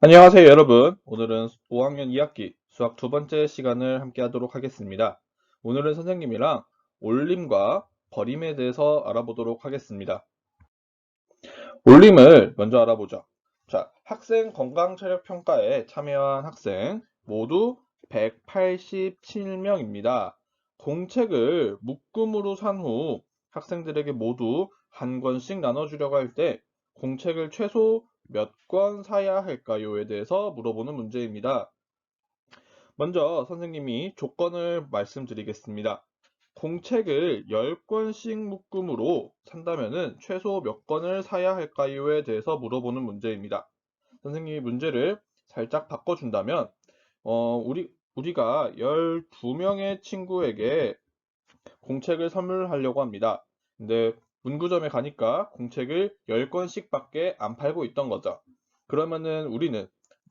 안녕하세요, 여러분. 오늘은 5학년 2학기 수학 두 번째 시간을 함께 하도록 하겠습니다. 오늘은 선생님이랑 올림과 버림에 대해서 알아보도록 하겠습니다. 올림을 먼저 알아보죠. 자, 학생 건강체력 평가에 참여한 학생 모두 187명입니다. 공책을 묶음으로 산 후 학생들에게 모두 한 권씩 나눠주려고 할 때 공책을 최소 몇 권 사야 할까요에 대해서 물어보는 문제입니다. 먼저 선생님이 조건을 말씀드리겠습니다. 공책을 10권씩 묶음으로 산다면 최소 몇 권을 사야 할까요에 대해서 물어보는 문제입니다. 선생님이 문제를 살짝 바꿔준다면 우리가 12명의 친구에게 공책을 선물하려고 합니다. 근데 문구점에 가니까 공책을 10권씩 밖에 안 팔고 있던 거죠. 그러면은 우리는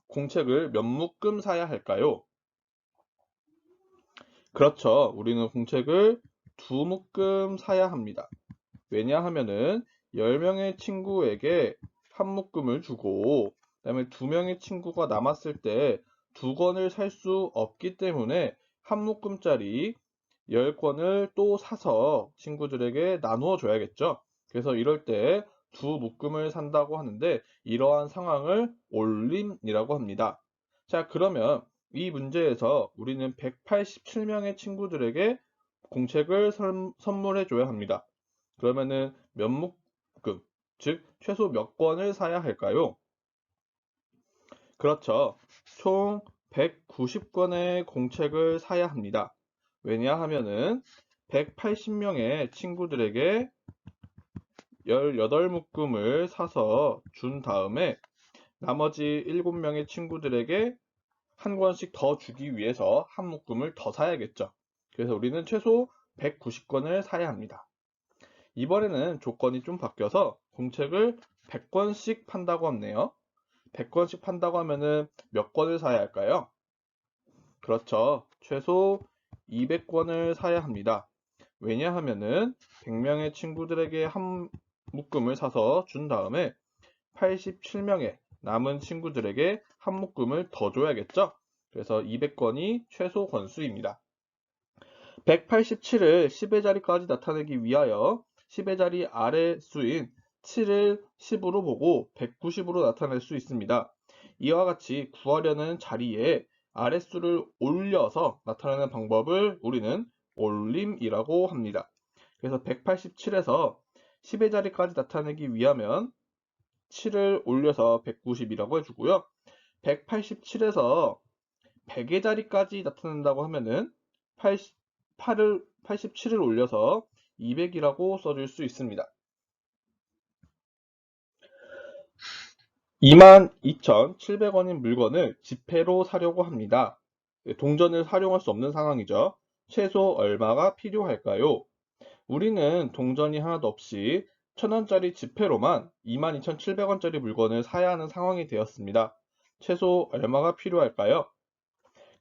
공책을 몇 묶음 사야 할까요? 그렇죠. 우리는 공책을 두 묶음 사야 합니다. 왜냐하면은 10명의 친구에게 한 묶음을 주고 그다음에 2명의 친구가 남았을 때 두 권을 살 수 없기 때문에 한 묶음짜리 10권을 또 사서 친구들에게 나누어 줘야겠죠. 그래서 이럴 때 두 묶음을 산다고 하는데 이러한 상황을 올림이라고 합니다. 자, 그러면 이 문제에서 우리는 187명의 친구들에게 공책을 선물해 줘야 합니다. 그러면은 몇 묶음, 즉 최소 몇 권을 사야 할까요? 그렇죠. 총 190권의 공책을 사야 합니다. 왜냐하면은 180명의 친구들에게 18묶음을 사서 준 다음에 나머지 7명의 친구들에게 한 권씩 더 주기 위해서 한 묶음을 더 사야겠죠. 그래서 우리는 최소 190권을 사야 합니다. 이번에는 조건이 좀 바뀌어서 공책을 100권씩 판다고 하네요. 100권씩 판다고 하면은 몇 권을 사야 할까요? 그렇죠. 최소 200권을 사야 합니다. 왜냐하면은 100명의 친구들에게 한 묶음을 사서 준 다음에 87명의 남은 친구들에게 한 묶음을 더 줘야겠죠? 그래서 200권이 최소 권수입니다. 187을 10의 자리까지 나타내기 위하여 10의 자리 아래 수인 7을 10으로 보고 190으로 나타낼 수 있습니다. 이와 같이 구하려는 자리에 아랫수를 올려서 나타내는 방법을 우리는 올림이라고 합니다. 그래서 187에서 10의 자리까지 나타내기 위하면 7을 올려서 190이라고 해주고요. 187에서 100의 자리까지 나타낸다고 하면은 87을 올려서 200이라고 써줄 수 있습니다. 22,700원인 물건을 지폐로 사려고 합니다. 동전을 활용할 수 없는 상황이죠. 최소 얼마가 필요할까요? 우리는 동전이 하나도 없이 1,000원짜리 지폐로만 22,700원짜리 물건을 사야 하는 상황이 되었습니다. 최소 얼마가 필요할까요?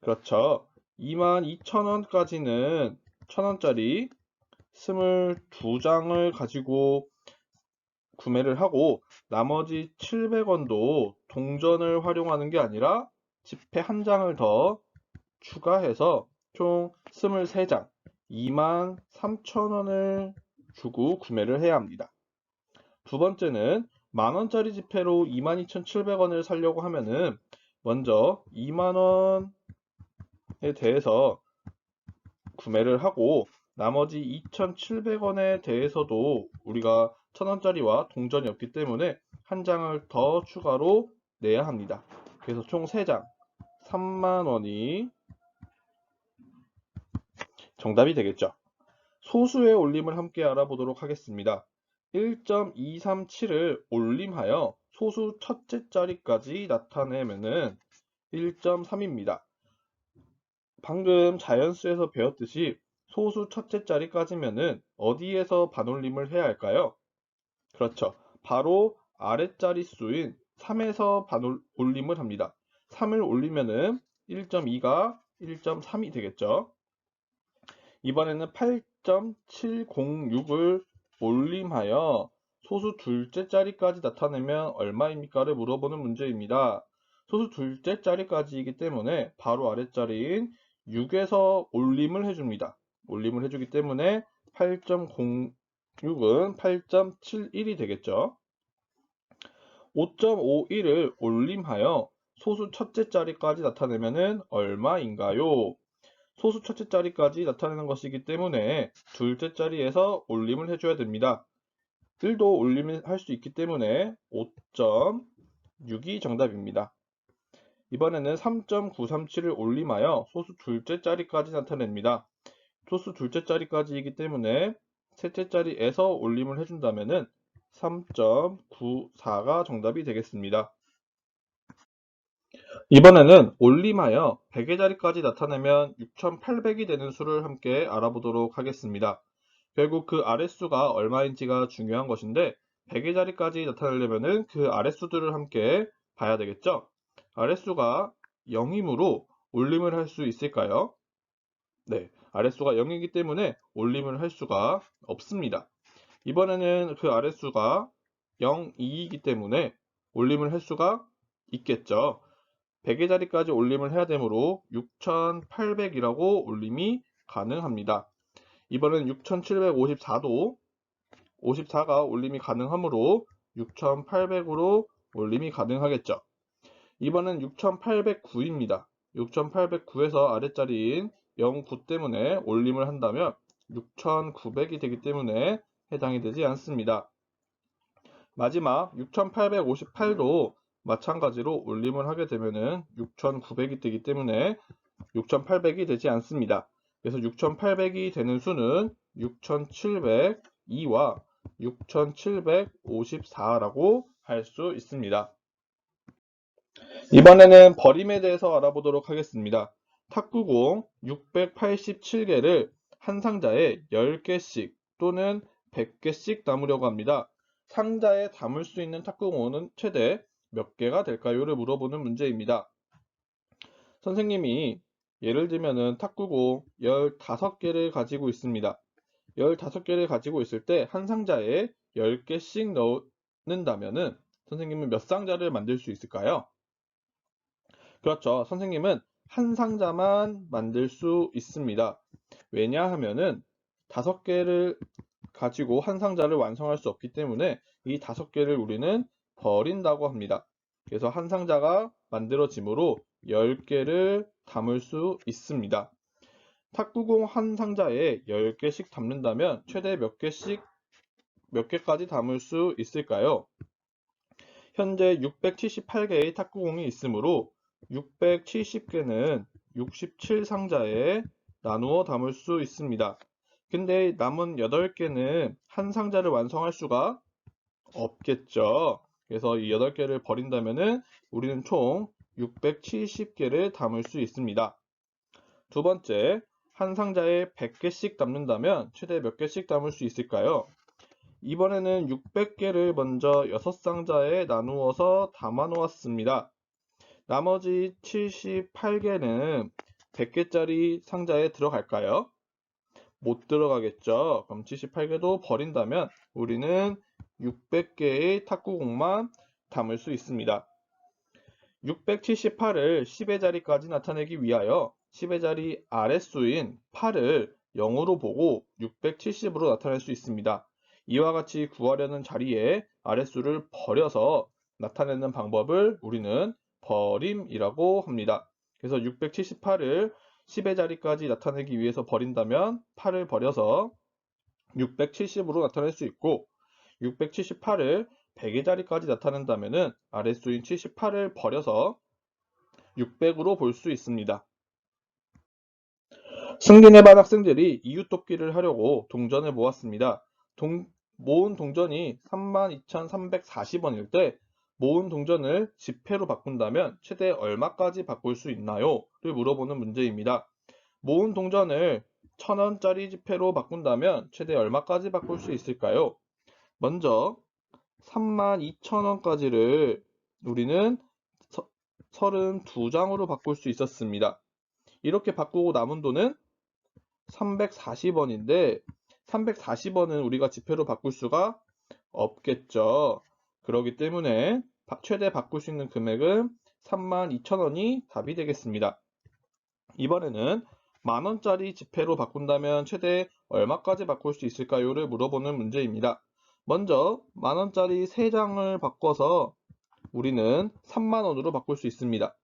그렇죠. 22,000원까지는 1,000원짜리 22장을 가지고 구매를 하고 나머지 700원도 동전을 활용하는 게 아니라 지폐 한 장을 더 추가해서 총 23장 23,000원을 주고 구매를 해야 합니다. 두 번째는 만원짜리 지폐로 22,700원을 사려고 하면은 먼저 2만원에 대해서 구매를 하고 나머지 2,700원에 대해서도 우리가 1,000원짜리와 동전이 없기 때문에 한 장을 더 추가로 내야 합니다. 그래서 총 3장 3만원이 정답이 되겠죠. 소수의 올림을 함께 알아보도록 하겠습니다. 1.237을 올림하여 소수 첫째 자리까지 나타내면은 1.3입니다. 방금 자연수에서 배웠듯이 소수 첫째 자리까지면은 어디에서 반올림을 해야 할까요? 그렇죠. 바로 아랫자리 수인 3에서 반올림을 합니다. 3을 올리면은 1.2가 1.3이 되겠죠. 이번에는 8.706을 올림하여 소수 둘째 자리까지 나타내면 얼마입니까를 물어보는 문제입니다. 소수 둘째 자리까지이기 때문에 바로 아랫자리인 6에서 올림을 해줍니다. 올림을 해주기 때문에 8.06은 8.71이 되겠죠. 5.51을 올림하여 소수 첫째 자리까지 나타내면 얼마인가요? 소수 첫째 자리까지 나타내는 것이기 때문에 둘째 자리에서 올림을 해줘야 됩니다. 1도 올림을 할 수 있기 때문에 5.6이 정답입니다. 이번에는 3.937을 올림하여 소수 둘째 자리까지 나타냅니다. 소수 둘째 자리까지이기 때문에 셋째 자리에서 올림을 해준다면 3.94가 정답이 되겠습니다. 이번에는 올림하여 100의 자리까지 나타내면 6800이 되는 수를 함께 알아보도록 하겠습니다. 결국 그 아랫수가 얼마인지가 중요한 것인데 100의 자리까지 나타내려면 그 아랫수들을 함께 봐야 되겠죠? 아랫수가 0이므로 올림을 할 수 있을까요? 네, 아랫수가 0이기 때문에 올림을 할 수가 없습니다. 이번에는 그 아랫수가 0, 2이기 때문에 올림을 할 수가 있겠죠. 100의 자리까지 올림을 해야 되므로 6800이라고 올림이 가능합니다. 이번엔 6754도 54가 올림이 가능하므로 6800으로 올림이 가능하겠죠. 이번엔 6809입니다. 6809에서 아랫자리인 09 때문에 올림을 한다면 6900이 되기 때문에 해당이 되지 않습니다. 마지막 6858도 마찬가지로 올림을 하게 되면 6900이 되기 때문에 6800이 되지 않습니다. 그래서 6800이 되는 수는 6702와 6754라고 할 수 있습니다. 이번에는 버림에 대해서 알아보도록 하겠습니다. 탁구공 687개를 한 상자에 10개씩 또는 100개씩 담으려고 합니다. 상자에 담을 수 있는 탁구공은 최대 몇 개가 될까요?를 물어보는 문제입니다. 선생님이 예를 들면 탁구공 15개를 가지고 있습니다. 15개를 가지고 있을 때 한 상자에 10개씩 넣는다면 선생님은 몇 상자를 만들 수 있을까요? 그렇죠. 선생님은 한 상자만 만들 수 있습니다. 왜냐하면은 5개를 가지고 한 상자를 완성할 수 없기 때문에 이 5개를 우리는 버린다고 합니다. 그래서 한 상자가 만들어지므로 10개를 담을 수 있습니다. 탁구공 한 상자에 10개씩 담는다면 최대 몇 개까지 담을 수 있을까요? 현재 678개의 탁구공이 있으므로 670개는 67상자에 나누어 담을 수 있습니다. 근데 남은 8개는 한 상자를 완성할 수가 없겠죠. 그래서 이 8개를 버린다면 우리는 총 670개를 담을 수 있습니다. 두 번째, 한 상자에 100개씩 담는다면 최대 몇 개씩 담을 수 있을까요? 이번에는 600개를 먼저 6상자에 나누어서 담아 놓았습니다. 나머지 78개는 100개짜리 상자에 들어갈까요? 못 들어가겠죠. 그럼 78개도 버린다면 우리는 600개의 탁구공만 담을 수 있습니다. 678을 10의 자리까지 나타내기 위하여 10의 자리 아랫수인 8을 0으로 보고 670으로 나타낼 수 있습니다. 이와 같이 구하려는 자리에 아랫수를 버려서 나타내는 방법을 우리는 버림이라고 합니다. 그래서 678을 10의 자리까지 나타내기 위해서 버린다면 8을 버려서 670으로 나타낼 수 있고 678을 100의 자리까지 나타낸다면 아랫수인 78을 버려서 600으로 볼 수 있습니다. 승진의 반 학생들이 이웃돕기를 하려고 동전을 모았습니다. 모은 동전이 32,340원일 때 모은 동전을 지폐로 바꾼다면 최대 얼마까지 바꿀 수 있나요? 를 물어보는 문제입니다. 모은 동전을 1,000원짜리 지폐로 바꾼다면 최대 얼마까지 바꿀 수 있을까요? 먼저 32,000원까지를 우리는 32장으로 바꿀 수 있었습니다. 이렇게 바꾸고 남은 돈은 340원인데 340원은 우리가 지폐로 바꿀 수가 없겠죠. 그렇기 때문에 최대 바꿀 수 있는 금액은 32,000원이 답이 되겠습니다. 이번에는 만원짜리 지폐로 바꾼다면 최대 얼마까지 바꿀 수 있을까요?를 물어보는 문제입니다. 먼저 만원짜리 3장을 바꿔서 우리는 3만원으로 바꿀 수 있습니다.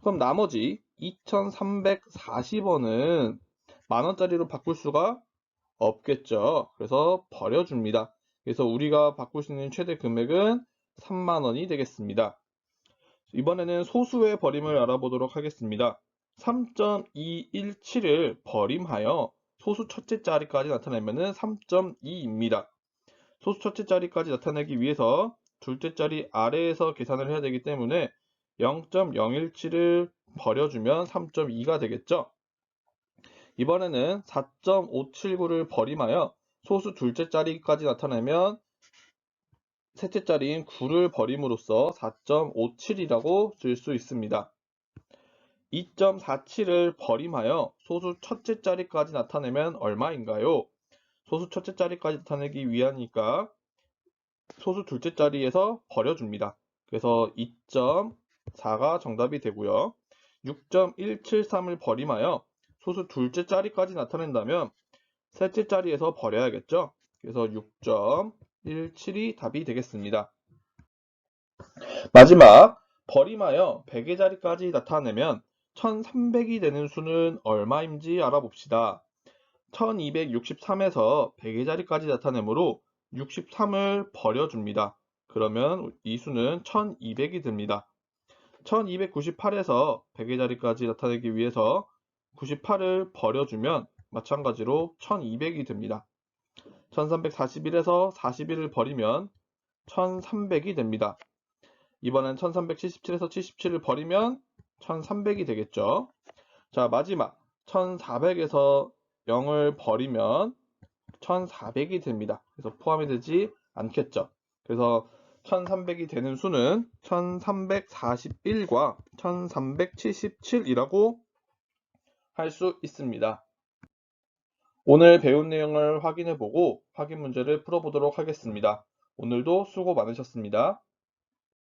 그럼 나머지 2,340원은 만원짜리로 바꿀 수가 없겠죠. 그래서 버려줍니다. 그래서 우리가 바꿀 수 있는 최대 금액은 3만원이 되겠습니다. 이번에는 소수의 버림을 알아보도록 하겠습니다. 3.217을 버림하여 소수 첫째 자리까지 나타내면 3.2입니다. 소수 첫째 자리까지 나타내기 위해서 둘째 자리 아래에서 계산을 해야 되기 때문에 0.017을 버려주면 3.2가 되겠죠. 이번에는 4.579를 버림하여 소수 둘째 자리까지 나타내면 셋째 자리인 9를 버림으로써 4.57이라고 쓸 수 있습니다. 2.47을 버림하여 소수 첫째 자리까지 나타내면 얼마인가요? 소수 첫째 자리까지 나타내기 위하니까 소수 둘째 자리에서 버려줍니다. 그래서 2.4가 정답이 되고요. 6.173을 버림하여 소수 둘째 자리까지 나타낸다면 셋째 자리에서 버려야겠죠. 그래서 6.17이 답이 되겠습니다. 마지막 버림하여 100의 자리까지 나타내면 1300이 되는 수는 얼마인지 알아봅시다. 1263에서 100의 자리까지 나타내므로 63을 버려줍니다. 그러면 이 수는 1200이 됩니다. 1298에서 100의 자리까지 나타내기 위해서 98을 버려주면 마찬가지로 1200이 됩니다. 1341에서 41을 버리면 1300이 됩니다. 이번엔 1377에서 77을 버리면 1300이 되겠죠. 자, 마지막 1400에서 0을 버리면 1400이 됩니다. 그래서 포함이 되지 않겠죠. 그래서 1300이 되는 수는 1341과 1377이라고 할 수 있습니다. 오늘 배운 내용을 확인해 보고 확인 문제를 풀어보도록 하겠습니다. 오늘도 수고 많으셨습니다.